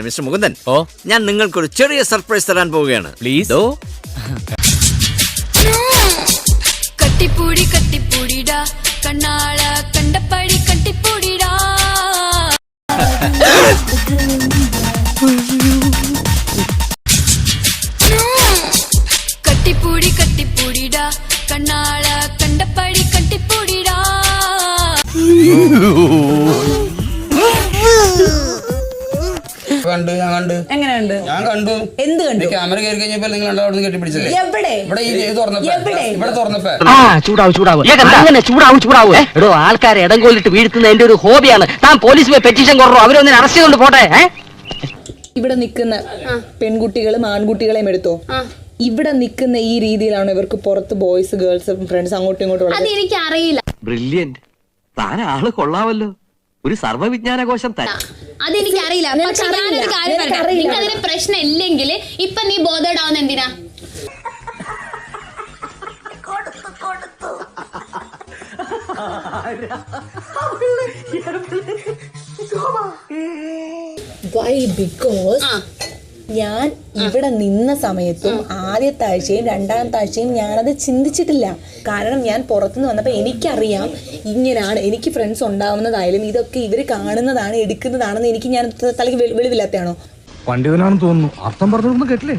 Mister Mukundan, ഞാൻ നിങ്ങൾക്കൊരു ചെറിയ സർപ്രൈസ് തരാൻ പോവുകയാണ്. പ്ലീസ്. കട്ടിപ്പൂടി കട്ടിപ്പൂടിടാ കണ്ണാള കണ്ടപ്പടി കട്ടിപ്പൂടിടാ. കട്ടിപ്പൂടി കട്ടിപ്പൂടിടാ കണ്ണാള കണ്ടപ്പടി കട്ടിപ്പൂടിടാ. എങ്ങനെയുണ്ട്? ഞാൻ കണ്ടു. എന്ത് കണ്ടു? ക്യാമറ കയറി കഴിഞ്ഞപ്പോ നിങ്ങൾ അവിടെ കെട്ടിപ്പിടിച്ചത് എവിടെ? ഇവിടെ തുറന്നപ്പോ ചൂടാവും. എടോ, ആൾക്കാരെ ഇടംകൊല്ലിട്ട് വീഴ്ത്തുന്ന എന്റെ ഒരു ഹോബിയാണ്. താൻ പോലീസ് പോയി പെറ്റീഷൻ കൊടുറോ, അവരൊന്നിനെ അറസ്റ്റ് ചെയ്തോണ്ട് പോട്ടെ. ഇവിടെ നിൽക്കുന്ന പെൺകുട്ടികളും ആൺകുട്ടികളെയും എടുത്തോ. ഇവിടെ നിൽക്കുന്ന ഈ രീതിയിലാണ് ഇവർക്ക് പുറത്ത് ബോയ്സ് ഗേൾസ് ഫ്രണ്ട്സ് അങ്ങോട്ടും ഇങ്ങോട്ടും. അതെനിക്ക് അറിയില്ല. ബ്രില്യന്റ്. താൻ ആള് കൊള്ളാവല്ലോ, ഒരു സർവ്വവിജ്ഞാനകോശം തന്നെ. അതെനിക്ക് അറിയില്ല. പക്ഷെ ഞാനൊരു കാര്യം പറയാം, നിങ്ങൾക്ക് അതിന് പ്രശ്നം ഇല്ലെങ്കിൽ ഇപ്പൊ നീ ബോധേഡാവുന്ന എന്തിനാ? Why? Because ഞാൻ ഇവിടെ നിന്ന സമയത്തും ആദ്യത്തെ ആഴ്ചയും രണ്ടാമത്തെ ആഴ്ചയും ഞാനത് ചിന്തിച്ചിട്ടില്ല. കാരണം ഞാൻ പുറത്തുനിന്ന് വന്നപ്പോൾ എനിക്കറിയാം ഇങ്ങനെയാണ്, എനിക്ക് ഫ്രണ്ട്സ് ഉണ്ടാവുന്നതായാലും ഇതൊക്കെ ഇവർ കാണുന്നതാണ് എടുക്കുന്നതാണെന്ന് എനിക്ക് ഞാൻ തലയ്ക്ക് വെളിവില്ലാത്തയാണോ? പണ്ഡിതനാണെന്ന് തോന്നുന്നു. അർത്ഥം പറഞ്ഞൊന്നും കേട്ടില്ലേ?